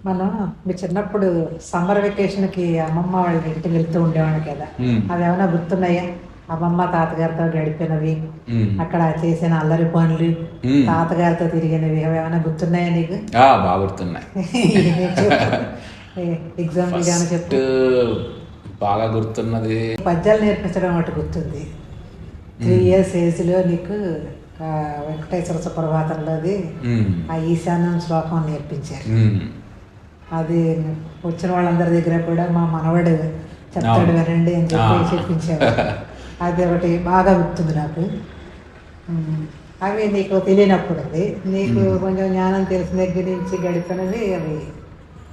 మనం మీ చిన్నప్పుడు సమ్మర్ వెకేషన్కి అమ్మమ్మ వాళ్ళ ఇంటికి వెళ్తూ ఉండేవాడు కదా, అవి ఏమైనా గుర్తున్నాయా? అమ్మమ్మ తాతగారితో గడిపినవి, అక్కడ చేసిన అల్లరి పనులు, తాతగారితో తిరిగినవి అవి ఏమైనా గుర్తున్నాయా నీకు? బాగా గుర్తున్నాయి. ఎగ్జాంపుల్ ఏమైనా చెప్పు. బాగా గుర్తున్నది పద్యాలు నేర్పించడం ఒకటి గుర్తుంది. 3 years ఏజ్లో నీకు వెంకటేశ్వర సుప్రభాతంలోది ఆ ఈశాన్యం శ్లోకం నేర్పించారు. అది వచ్చిన వాళ్ళందరి దగ్గర కూడా మా మనవడు చెప్తాడు వినండి అని చెప్పి చెప్పించారు. అది ఒకటి బాగా గుర్తుంది నాకు. అవి నీకు తెలియనప్పుడు అది నీకు కొంచెం జ్ఞానం తెలిసిన దగ్గర నుంచి గడిపినవి అవి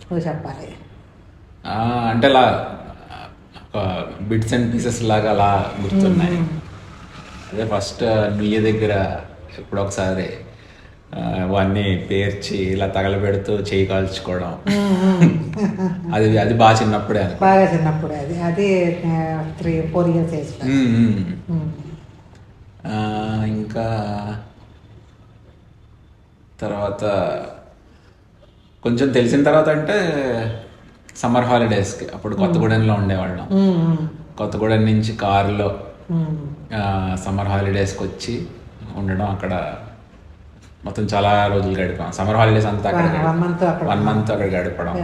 నువ్వు చెప్పాలి. అంటే అలా బిట్స్ అండ్ పీసెస్ లాగా అలా గుర్తున్నాయి. అదే ఫస్ట్ నుయ్య దగ్గర ఎప్పుడో ఒకసారి అవన్నీ పేర్చి ఇలా తగలబెడుతూ చేయి కాల్చుకోవడం, అది అది బాగా చిన్నప్పుడే బాగా చిన్నప్పుడే అది 3-4 years ఏజ్. ఇంకా తర్వాత కొంచెం తెలిసిన తర్వాత అంటే సమ్మర్ హాలిడేస్కి అప్పుడు కొత్తగూడెంలో ఉండేవాళ్ళం. కొత్తగూడెం నుంచి కారులో సమ్మర్ హాలిడేస్కి వచ్చి ఉండడం, అక్కడ మొత్తం చాలా రోజులు గడిపాం. సమ్మర్ హాలిడేస్ అంతా అక్కడ 1 month అక్కడ గడపడం,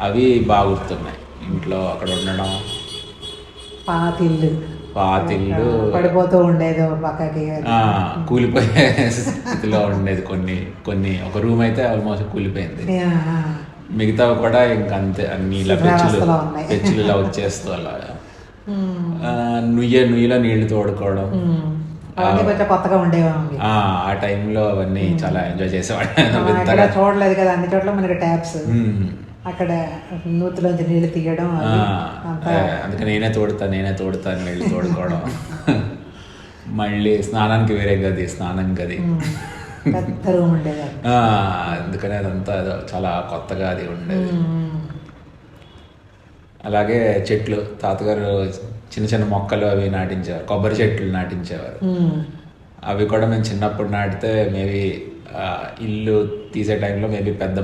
అవి బాగా గుర్తున్నాయి. ఇంట్లో అక్కడ ఉండడం, పాతిల్లు పడిపోతూ ఉండేది, పక్కకి కూలిపోయే స్థితిలో ఉండేది. కొన్ని ఒక రూమ్ అయితే ఆల్మోస్ట్ కూలిపోయింది, మిగతా కూడా ఇంకంతే అన్ని ఇలా పెచ్చులు ఇలా వచ్చేస్తూ అలా. నుయ్యలో నీళ్లు తోడుకోవడం, కొత్తగా ఉండేవాళ్ళు. ఆ టైంలో అవన్నీ చాలా ఎంజాయ్ చేసేవాడు. చూడలేదు కదా అన్ని చోట్ల మనకి ట్యాప్స్, అక్కడ నూతిలోంచి నీళ్లు తీయడం, అందుకే నేనే తోడుతాను నీళ్లు తోడుకోవడం. మళ్ళీ స్నానానికి వేరే గది, స్నానం గది అందుకనే అదంతా చాలా కొత్తగా అది ఉండేది. అలాగే చెట్లు, తాతగారు చిన్న చిన్న మొక్కలు అవి నాటించేవారు, కొబ్బరి చెట్లు నాటించేవారు. అవి కూడా మేము చిన్నప్పుడు నాటితే మేబీ ఇల్లు తీసే టైంలో మేబీ పెద్ద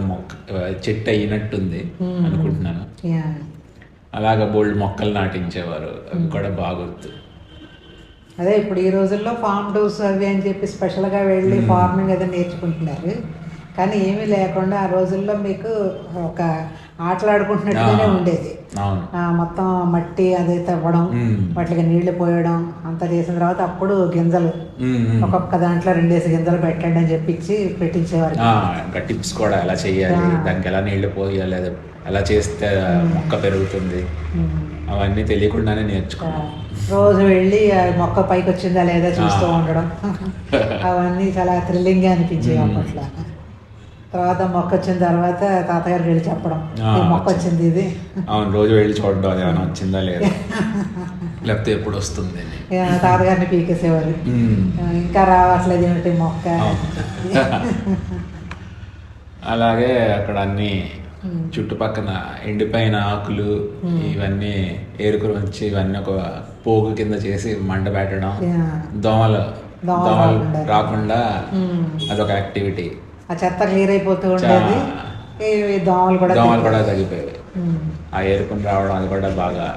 చెట్టు అయినట్టుంది అనుకుంటున్నాను. అలాగా బోల్డ్ మొక్కలు నాటించేవారు, అవి కూడా బాగా గుర్తు. అదే ఇప్పుడు ఈ రోజుల్లో ఫార్మ్ హౌస్ అవి అని చెప్పి స్పెషల్గా వెళ్ళి ఫార్మింగ్ అది నేర్చుకుంటున్నారు. కానీ ఏమీ లేకుండా ఆ రోజుల్లో మీకు ఒక ఆటలాడుకుంటున్నట్టుగానే ఉండేది. మొత్తం మట్టి అదే తవ్వడం, వాటికి నీళ్లు పోయడం అంతా చేసిన తర్వాత అప్పుడు గింజలు ఒక్కొక్క దాంట్లో 2 గింజలు పెట్టండి అని చెప్పించి పెట్టించేవారు. ఇంకా టిప్స్ కూడా ఎలా చేయాలి, దానికి ఎలా నీళ్లు పోయాలి, ఎలా చేస్తే మొక్క పెరుగుతుంది, అవన్నీ తెలియకుండానే నేర్చుకున్నాం. రోజు వెళ్ళి మొక్క పైకి వచ్చిందా లేదా చూస్తూ ఉండడం, అవన్నీ చాలా థ్రిల్లింగ్గా అనిపించేవి అప్పట్లో. తర్వాత మొక్క వచ్చిన తర్వాత తాతగారికి వెళ్ళి చెప్పడం, మొక్క వచ్చింది ఇది. అవును, రోజు వెళ్ళి చూడడం, అది ఏమైనా వచ్చిందా లేదా, లేకపోతే ఎప్పుడు వస్తుంది. తాతగారిని పీకేసేవారు, ఇంకా రావట్లేదు ఏమిటి మొక్క. అలాగే అక్కడ అన్ని చుట్టుపక్కన ఎండిపోయిన ఆకులు ఇవన్నీ ఏరుకుని వచ్చి ఇవన్నీ ఒక పోగు కింద చేసి మంట పెట్టడం, దోమలు రాకుండా అదొక యాక్టివిటీ. ఆ చెత్త క్లియర్ అయిపోతూ ఉండేది, దోమలు కూడా తగ్గిపోయాయి. ఆ ఏరుకుని రావడం అది కూడా బాగా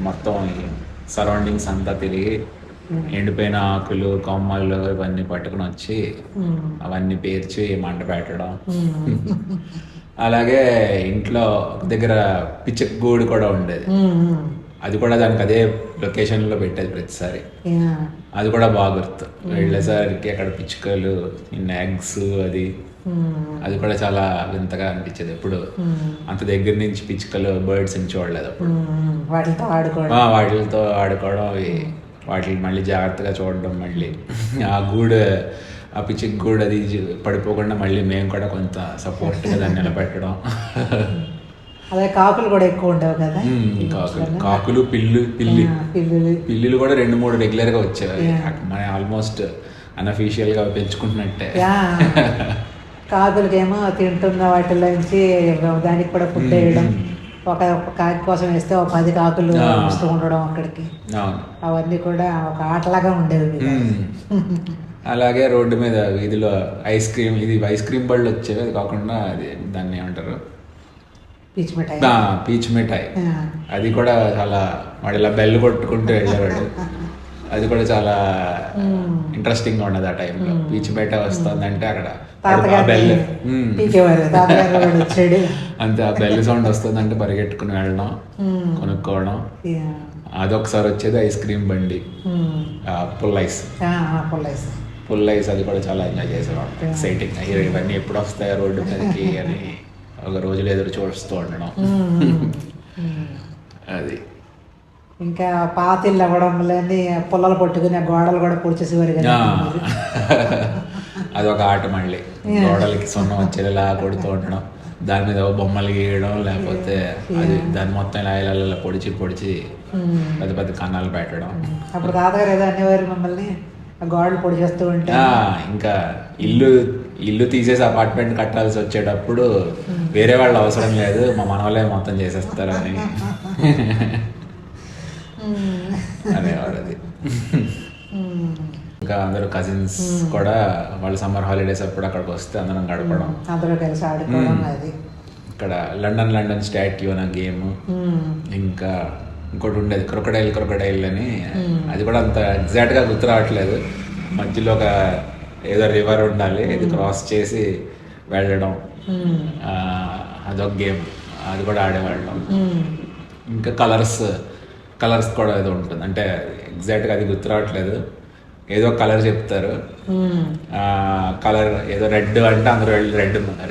మొత్తం సరౌండింగ్స్ అంతా తిరిగి ఎండిపోయిన ఆకులు కొమ్మలు ఇవన్నీ పట్టుకుని వచ్చి అవన్నీ పేర్చి మంట పెట్టడం. అలాగే ఇంట్లో దగ్గర పిచ్చుక గూడు కూడా ఉండేది, అది కూడా దానికి అదే లొకేషన్లో పెట్టేది ప్రతిసారి. అది కూడా బాగా గుర్తు. వెళ్ళేసరికి అక్కడ పిచ్చుకలు, ఎగ్స్, అది కూడా చాలా వింతగా అనిపించేది. ఎప్పుడు అంత దగ్గర నుంచి పిచ్చుకలు, బర్డ్స్ అని చూడలేదు అప్పుడు. వాటితో ఆడుకోవడం, వాటిని మళ్ళీ జాగ్రత్తగా చూడడం, మళ్ళీ ఆ పిచ్చుక గూడు అది పడిపోకుండా మళ్ళీ మేము కూడా కొంత సపోర్ట్గా దాన్ని నిలబెట్టడం. అదే కాకులు కూడా ఎక్కువ ఉండేవి కదా, కాకులు, పిల్లులు కూడా 2-3 రెగ్యులర్గా వచ్చేవి. మన ఆల్మోస్ట్ అన్అఫీషియల్గా పెంచుకుంటున్నట్టే. కాకులకేమో తింటున్న వాటిలోంచి దానికి కూడా ఫుడ్ వేయడం, ఒక కాకి కోసం వేస్తే ఒక 10 కాకులు వస్తూ ఉండడం అక్కడికి, అవన్నీ కూడా ఒక ఆటలాగా ఉండేవి. అలాగే రోడ్డు మీద వీధిలో ఐస్ క్రీమ్ బళ్ళు వచ్చేవి. అది కాకుండా అది దాన్ని ఏమంటారు, పీచు మిఠాయి. పీచ్ మిఠాయి, అది కూడా చాలా వాడు ఇలా బెల్ కొట్టుకుంటూ వెళ్ళేవాడు. అది కూడా చాలా ఇంట్రెస్టింగ్గా ఉండదు ఆ టైంలో. పీచ్ మిఠాయి వస్తుందంటే అక్కడ ఆ బెల్ అంతే, ఆ బెల్ సౌండ్ వస్తుందంటే పరిగెట్టుకుని వెళ్ళడం, కొనుక్కోవడం. అదొకసారి వచ్చేది ఐస్ క్రీమ్ బండి, పుల్ ఐస్. అది కూడా చాలా ఎంజాయ్ చేసేవాడు. ఎక్సైటింగ్, ఇవన్నీ ఎప్పుడు వస్తాయో రోడ్డు మీదకి అని ఒక రోజులు ఎదురు చూస్తూ ఉండడం. అది ఇంకా పాతిళ్ళు అవ్వడం లేని పుల్లలు పట్టుకుని ఆ గోడలు కూడా పొడిచేసేవారు కదా. అదొక ఆట. మళ్ళీ గోడలకి సున్నం వచ్చేలా కొడుతూ ఉండడం, దాని మీద బొమ్మలు గీయడం, లేకపోతే అది దాన్ని మొత్తం ఇలా ఇలా పొడిచి పెద్ద పెద్ద కన్నాలు పెట్టడం. అప్పుడు తాతగారు ఏదో అనేవారు మమ్మల్ని, ఆ గోడలు పొడి చేస్తూ ఉంటే. ఇంకా ఇల్లు తీసేసి అపార్ట్మెంట్ కట్టాల్సి వచ్చేటప్పుడు వేరే వాళ్ళు అవసరం లేదు, మా మనవాళ్ళే మొత్తం చేసేస్తారని అనేవారు. అది ఇంకా అందరూ కజిన్స్ కూడా వాళ్ళ సమ్మర్ హాలిడేస్ అప్పుడు అక్కడికి వస్తే అందరం గడపడం, అందరూ కలిసి ఆడుకోవడం. అది ఇక్కడ లండన్ స్టాట్యూ అనే గేమ్, ఇంకా ఇంకోటి ఉండేది క్రొకడైల్ అని, అది కూడా అంత ఎగ్జాక్ట్గా గుర్తు రావట్లేదు. మధ్యలో ఒక ఏదో రివర్ ఉండాలి, ఇది క్రాస్ చేసి వెళ్ళడం, అదొక గేమ్, అది కూడా ఆడేవాళ్ళం. ఇంకా కలర్స్ కూడా ఏదో ఉంటుంది, అంటే ఎగ్జాక్ట్గా అది గుర్తు రావట్లేదు, ఏదో కలర్ చెప్తారు. కలర్ ఏదో రెడ్ అంటే అందరూ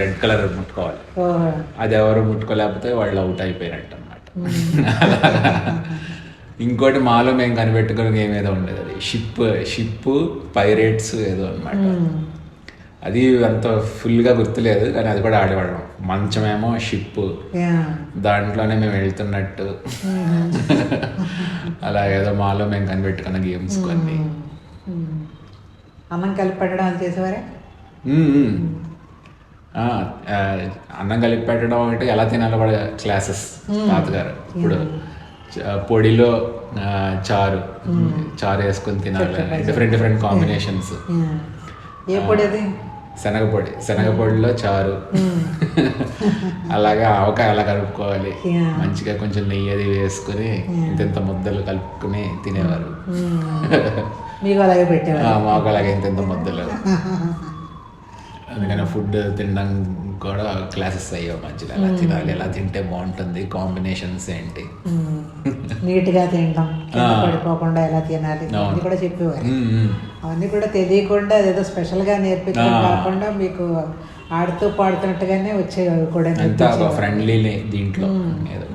రెడ్ కలర్ ముట్టుకోవాలి, అది ఎవరు ముట్టుకోలేకపోతే వాళ్ళు అవుట్ అయిపోయినట్టు అనమాట. ఇంకోటి మాలో మేము కనిపెట్టుకునే గేమ్ ఏదో ఉండేది, అది షిప్ పైరేట్స్ ఏదో అనమాట. అది అంత ఫుల్గా గుర్తులేదు, కానీ అది కూడా ఆడేవాళ్ళం. మంచమేమో షిప్, దాంట్లోనే మేము వెళ్తున్నట్టు, అలా ఏదో మాలో మేము కనిపెట్టుకున్న గేమ్స్ కొన్ని. అన్నం కలిపి పెట్టడం అది చేసేవారే. అన్నం కలిపి పెట్టడం అంటే ఎలా తినాలో కూడా క్లాసెస్ తాతగారు. ఇప్పుడు పొడిలో చారు వేసుకొని తినాలి, డిఫరెంట్ కాంబినేషన్స్. ఏ పొడి అది? శనగపొడిలో చారు, అలాగే ఆవకాయ అలా కలుపుకోవాలి, మంచిగా కొంచెం నెయ్యి అది వేసుకుని ఇంత ముద్దలు కలుపుకుని తినేవారు. మీకు అలాగే పెట్టేవారు? మాకు అలాగే ఇంత ముద్దలు. అందుకని ఫుడ్ తినడం కూడా క్లాసెస్ అయ్యావు మంచిగా, ఎలా తినాలి, ఎలా తింటే బాగుంటుంది, కాంబినేషన్స్ ఏంటి, నీట్గా తినడం, పడిపోకుండా ఎలా తినాలి అది కూడా చెప్పేవారు. అవన్నీ కూడా తెలియకుండా ఏదో స్పెషల్గా నేర్పించడం కాకుండా మీకు ఆడుతూ పాడుతున్నట్టుగానే వచ్చేవి కూడా. అంతా ఒక ఫ్రెండ్లీ దీంట్లో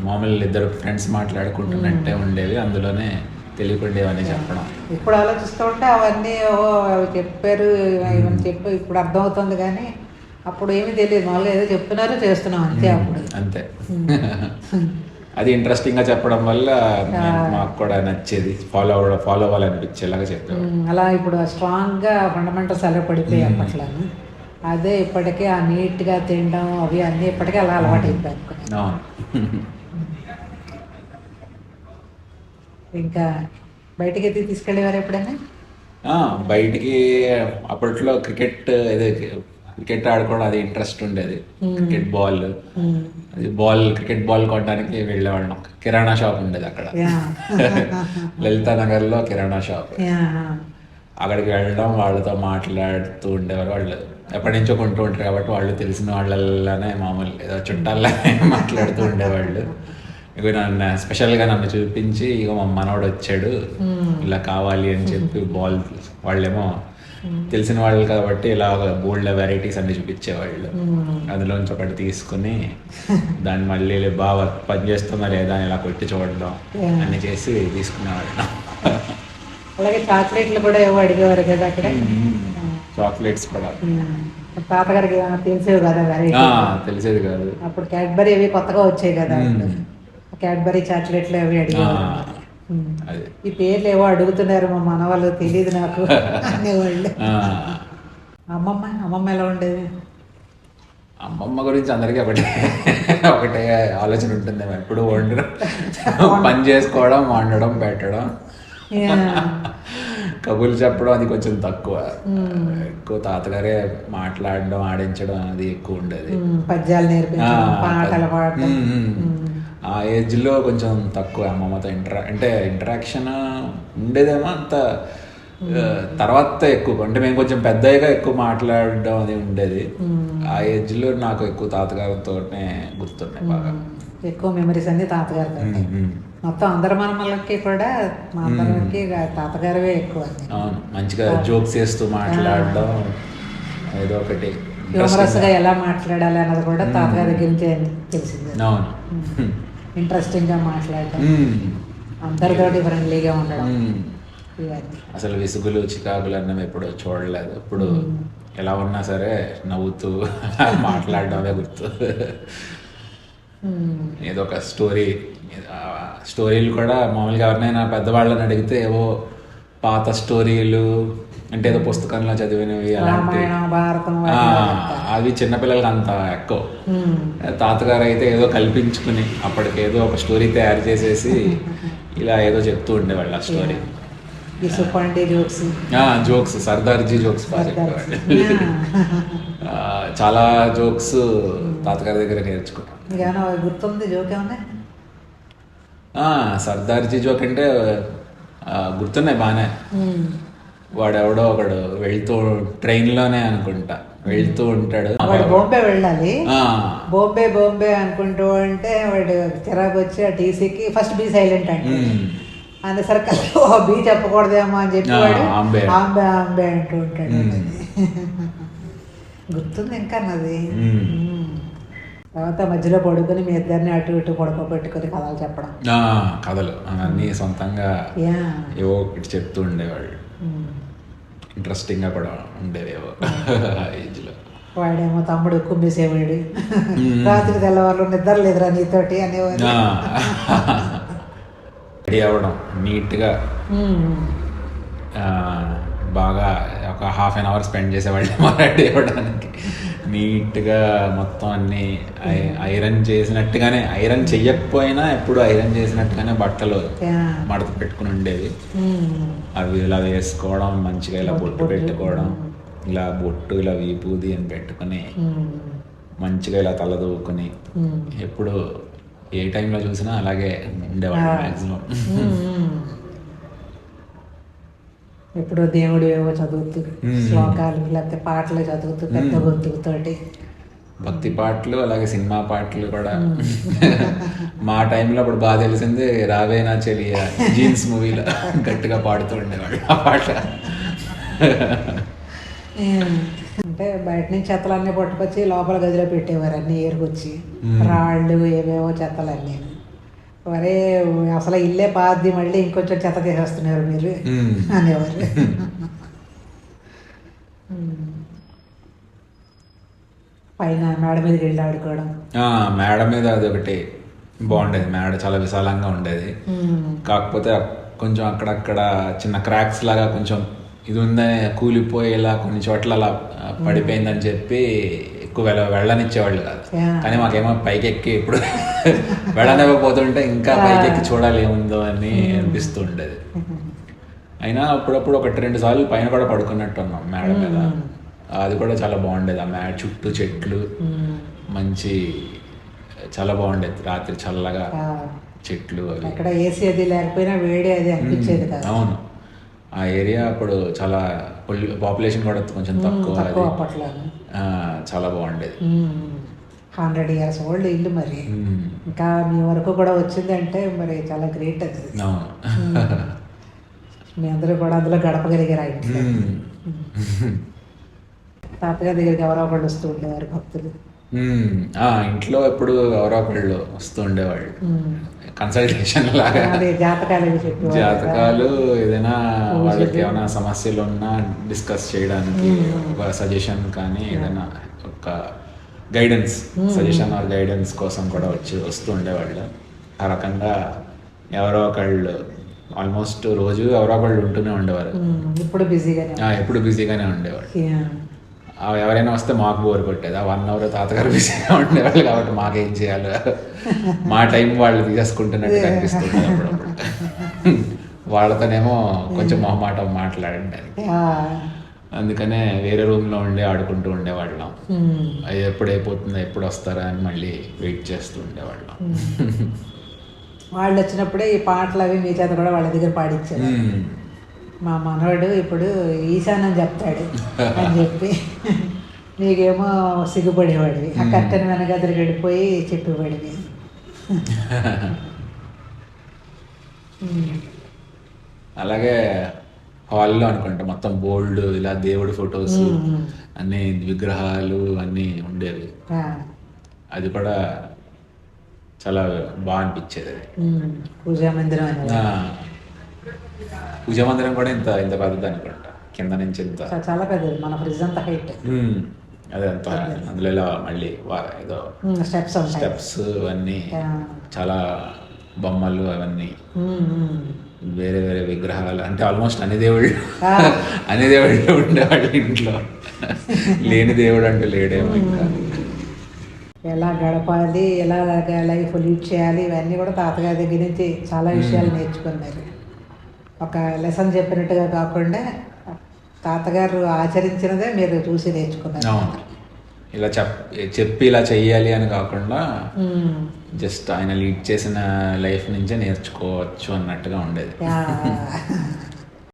మామూలు ఇద్దరు ఫ్రెండ్స్ మాట్లాడుకుంటున్నట్టే ఉండేవి, అందులోనే తెలియకుండేవన్నీ చెప్పడం. ఇప్పుడు ఆలోచిస్తూ ఉంటే అవన్నీ చెప్పారు, ఇవన్నీ చెప్పి ఇప్పుడు అర్థమవుతుంది, కానీ అప్పుడు ఏమీ తెలియదు, మామూలుగా ఏదో చెప్తున్నారు చేస్తున్నాం అంతే. అప్పుడు అంతే. అది ఇంట్రెస్టింగ్గా చెప్పడం వల్ల మాకు కూడా నచ్చేది, ఫాలో అవ్వాలనిపించేలాగా చెప్పారు. అలా ఇప్పుడు స్ట్రాంగ్గా ఫండమెంటల్స్ అలా పడిపోయి అప్పట్లో. అదే ఇప్పటికే ఆ నీట్గా తినడం అవి అన్నీ ఇప్పటికే అలా అలవాటు అయిపోయాయి. ఇంకా బయటికి తీసుకెళ్ళేవారు ఎప్పుడైనా? బయటికి అప్పట్లో క్రికెట్ ఆడుకోవడం అది ఇంట్రెస్ట్ ఉండేది. క్రికెట్ బాల్ కొనడానికి వెళ్ళేవాళ్ళం. కిరాణా షాప్ ఉండేది అక్కడ, లలితా నగర్లో కిరాణా షాప్. అక్కడికి వెళ్ళడం, వాళ్ళతో మాట్లాడుతూ ఉండేవారు. వాళ్ళు ఎప్పటి నుంచో కొంటూ ఉంటారు కాబట్టి వాళ్ళు తెలిసిన వాళ్ళనే మామూలు ఏదో చుట్టాలనే మాట్లాడుతూ ఉండేవాళ్ళు. ఇక స్పెషల్గా నన్ను చూపించి, ఇక మా మనవాడు వచ్చాడు ఇలా కావాలి అని చెప్పి వాళ్ళేమో తెలిసిన వాళ్ళు కాబట్టి ఇలా బోల్డ్ వెరైటీస్ అన్ని చూపించేవాళ్ళు. అందులోంచి ఒకటి తీసుకుని దాన్ని మళ్ళీ బాగా పనిచేస్తుందా లేదా ఇలా కొట్టి చూడడం అన్ని చేసి తీసుకునేవాళ్ళు. అలాగే చాక్లెట్లు కూడా ఏవో అడిగేవారు కదా అక్కడ. చాక్లెట్స్ కూడా తాతగారికి తెలిసేవి కదా, తెలిసేది కాదు. అప్పుడు క్యాడ్బరీ అవి కొత్తగా వచ్చాయి కదా, క్యాడ్బరీ చాక్లెట్లు అవి అడిగేవారు. ఈ పేర్లు ఏవో అడుగుతున్నారు మా మనవాళ్ళు, తెలియదు నాకు అనేవాళ్ళు. అమ్మమ్మ ఎలా ఉండేది? అమ్మమ్మ గురించి అందరికీ ఒకటే ఆలోచన ఉంటుంది, ఎప్పుడు వండడం, పని చేసుకోవడం, వండడం, పెట్టడం. కబుర్లు చెప్పడం అది కొంచెం తక్కువ. ఎక్కువ తాతగారే మాట్లాడడం, ఆడించడం అది ఎక్కువ ఉండేది. పద్యాలు నేర్పించడం, పాటలు పాడడం. ఆ ఏజ్లో కొంచెం తక్కువ అమ్మమ్మతో ఇంటరాక్షన్ ఉండేదేమో అంత. తర్వాత ఎక్కువ అంటే మేము కొంచెం పెద్దగా ఎక్కువ మాట్లాడడం అది ఉండేది. ఆ ఏజ్లో నాకు ఎక్కువ తాతగారితోనే గుర్తున్నాయి బాగా. ఎక్కువ మెమరీస్ అన్ని తాతగారితో. మొత్తం అందరి మనమలకి కూడా మా అందరికి తాతగారివే ఎక్కువ. అవును, మంచిగా జోక్స్ చేస్తూ మాట్లాడడం, ఏదో ఒకటి హ్యూమరస్గా ఎలా మాట్లాడాలి అన్నది కూడా తాతగారి దగ్గర నుంచే తెలిసింది. అవును, ఇంట్రెస్టింగ్గా మాట్లాడడం, అందరితోటి ఫ్రెండ్లీగా ఉండడం. అసలు విసుగులు చికాకులు అన్నవి ఎప్పుడు చూడలేదు. ఇప్పుడు ఎలా ఉన్నా సరే నవ్వుతూ మాట్లాడడమే గుర్తు. ఏదో ఒక స్టోరీలు కూడా మామూలుగా ఎవరినైనా పెద్దవాళ్ళని అడిగితే ఏవో పాత స్టోరీలు అంటే ఏదో పుస్తకంలో చదివినవి అలాంటి అవి చిన్నపిల్లలకి అంత ఎక్కువ. తాతగారు అయితే ఏదో కల్పించుకుని అప్పటికి ఏదో ఒక స్టోరీ తయారు చేసేసి ఇలా ఏదో చెప్తూ ఉండేవాళ్ళు. ఆ స్టోరీ జోక్స్, సర్దార్జీ జోక్స్ చాలా జోక్స్ తాతగారి దగ్గర నేర్చుకున్నాను. గుర్తుంది జోక్ ఏమన్నా? సర్దార్జీ జోక్ అంటే గుర్తున్నాయి బాగానే. వాడెవడో ఒకడు వెళ్తూ ట్రైన్లోనే అనుకుంటా వెళ్తూ ఉంటాడు. బాంబే వెళ్ళాలి, బాంబే అనుకుంటూ అంటే వాడు చిరాకు వచ్చి ఆ టీసీకి ఫస్ట్ బీ సైలెంట్ అంటే అనేసరికి బీ చెప్పకూడదేమో అని చెప్పి వాడు ఆంబే అంటూ ఉంటాడు. గుర్తుంది ఇంకా అన్నది. తర్వాత మధ్యలో పడుకొని మీ ఇద్దరిని అటు ఇటు పడుకోబెట్టుకొని కథలు చెప్పడం. కథలు అన్నీ సొంతంగా ఏవో ఒకటి చెప్తూ ఉండేవాళ్ళు. ఇంట్రెస్టింగ్గా కూడా ఉండేవేవో ఏజ్లో. వాడేమో తమ్ముడు కుమ్మేసేవాడు, రాత్రి తెల్లవాళ్ళు నిద్ర లేదురా నీతోటి అనేవాడు. రెడీ అవ్వడం నీట్గా బాగా ఒక ½ an hour స్పెండ్ చేసేవాళ్ళు రెడీ అవ్వడానికి. నీట్గా మొత్తం అన్నీ ఐరన్ చేసినట్టుగానే, ఐరన్ చెయ్యకపోయినా ఎప్పుడు ఐరన్ చేసినట్టుగానే బట్టలు మడత పెట్టుకుని ఉండేవి. అవి ఇలా వేసుకోవడం, మంచిగా ఇలా బొట్టు పెట్టుకోవడం, ఇలా బొట్టు ఇలా వీపూది అని పెట్టుకుని మంచిగా ఇలా తల దూకుని ఎప్పుడు ఏ టైంలో చూసినా అలాగే ఉండేవాళ్ళు మ్యాక్సిమం. ఎప్పుడో దేవుడు ఏవో చదువుతూ శ్లోకాలు లేకపోతే పాటలు చదువుతూ పెద్ద గొంతుకుతోటి భక్తి పాటలు, అలాగే సినిమా పాటలు కూడా. మా టైంలో అప్పుడు బాగా తెలిసింది రావేనా చెలియా జీన్స్ మూవీలో గట్టిగా పాడుతూ ఉండేవాళ్ళు ఆ పాట. అంటే బయట నుంచి చెత్తలన్నీ పట్టుకొచ్చి లోపల గదిలో పెట్టేవారు, అన్నీ ఏరుకొచ్చి రాళ్ళు ఏవేవో చెత్తలన్నీ. మరే అసలు ఇల్లే పాది మళ్ళీ ఇంకొంచెం చెత్త చేసేస్తున్నారు మీరు అనేవారు. పైన మేడ మీదకి వెళ్ళి ఆడుకోవడం. మేడ మీద అదొకటి బాగుండేది. మేడ చాలా విశాలంగా ఉండేది. కాకపోతే కొంచెం అక్కడక్కడ చిన్న క్రాక్స్ లాగా కొంచెం ఇది ఉందని కూలిపోయేలా కొన్ని చోట్ల అలా పడిపోయిందని చెప్పి ఎక్కువ వెళ్ళనిచ్చేవాళ్ళు కాదు. కానీ మాకేమో పైకి ఎక్కి ఇప్పుడు వెళ్ళనివ్వకపోతుంటే ఇంకా పైకి ఎక్కి చూడాలి ఏముందో అని అనిపిస్తూ ఉండేది. అయినా అప్పుడప్పుడు 1-2 సార్లు పైన కూడా పడుకున్నట్టు ఉన్నాం మేడ మీద. అది కూడా చాలా బాగుండేది. ఆ మేడ చుట్టూ చెట్లు మంచి చాలా బాగుండేది. రాత్రి చల్లగా చెట్లు అవి. అక్కడ ఏసీ అది లేకపోయినా వేడి అది అనిపించేది కాదు. అవును, ఆ ఏరియా అప్పుడు చాలా పాపులేషన్ కూడా కొంచెం తక్కువ. చాలా బాగుండేది. 100 years ఓల్డ్ ఇల్లు మరి. ఇంకా మీ వరకు కూడా వచ్చిందంటే మరి చాలా గ్రేట్ అది. మీ అందరూ కూడా అందులో గడపగలిగారు ఆ ఇంట్లో. తాతగారి దగ్గరికి ఎవరో ఒకళ్ళు వస్తూ ఉండేవారు భక్తులు. ఇంట్లో ఎప్పుడు ఎవరో ఒకళ్ళు వస్తూ ఉండేవాళ్ళు. కన్సల్టేషన్ లాగా జాతకాలు ఏదైనా వాళ్ళకి ఏమైనా సమస్యలు ఉన్నా డిస్కస్ చేయడానికి ఒక సజెషన్ కానీ ఏదైనా ఒక గైడెన్స్, సజెషన్ ఆర్ గైడెన్స్ కోసం కూడా వస్తూ ఉండేవాళ్ళు. ఆ రకంగా ఎవరో ఒకళ్ళు ఆల్మోస్ట్ రోజు ఎవరో ఒకళ్ళు ఉంటూనే ఉండేవారు. ఎప్పుడు బిజీగానే ఉండేవాళ్ళు. ఎవరైనా వస్తే మాకు బోర్ కొట్టేది. ఆ 1 hour తాతగారు బిజీగా ఉండేవాళ్ళు కాబట్టి మాకేం చేయాలో మా టైం వాళ్ళు తీసేసుకుంటున్నట్టు కనిపిస్తుంది అప్పుడప్పుడు. వాళ్ళతోనేమో కొంచెం మొహమాటం మాట్లాడడానికి. ఆ, అందుకనే వేరే రూమ్లో ఉండి ఆడుకుంటూ ఉండేవాళ్ళం. అది ఎప్పుడు అయిపోతుందో ఎప్పుడు వస్తారా అని మళ్ళీ వెయిట్ చేస్తూ ఉండేవాళ్ళం. వాళ్ళు వచ్చినప్పుడే ఈ పాటలు అవి మీ చేత కూడా వాళ్ళ దగ్గర పాడించారు. మా మనవడు ఇప్పుడు ఈశాన్ అని చెప్తాడు అని చెప్పి నీకేమో సిగ్గుపడేవాడివి, ఆ కట్టెన వెనగదిరికి వెళ్ళిపోయి చెప్పేవాడివి. అలాగే హాల్లో అనుకుంటా మొత్తం బోల్డ్ ఇలా దేవుడి ఫొటోస్ అన్ని విగ్రహాలు అన్నీ ఉండేవి. ఆ, అది కూడా చాలా బాగా అనిపించేది. అది పూజా మందిరం అనేది పూజా మందిరం కూడా ఇంత ఇంత పెద్దది అనుకుంటా, కింద నుంచి ఇంత చాలా పెద్దది, మన ఫ్రిడ్జ్ అంత హైట్. అదే అంత అందులో ఇలా మళ్ళీ ఏదో స్టెప్స్ అవన్నీ చాలా బొమ్మలు అవన్నీ వేరే వేరే విగ్రహాలు, అంటే ఆల్మోస్ట్ అన్ని దేవుళ్ళు ఉండేవాళ్ళు ఇంట్లో. లేని దేవుడు అంటూ లేడేమో ఇంకా. ఎలా గడపాలి, ఎలా లైఫ్ లీడ్ చేయాలి, ఇవన్నీ కూడా తాతగారి దగ్గర నుంచి చాలా విషయాలు నేర్చుకున్నారు. ఒక లెసన్ చెప్పినట్టుగా కాకుండా తాతగారు ఆచరించినదే మీరు చూసి నేర్చుకున్నారు. అవును, ఇలా చెప్పి ఇలా చెయ్యాలి అని కాకుండా జస్ట్ ఆయన లీడ్ చేసిన లైఫ్ నుంచే నేర్చుకోవచ్చు అన్నట్టుగా ఉండేది.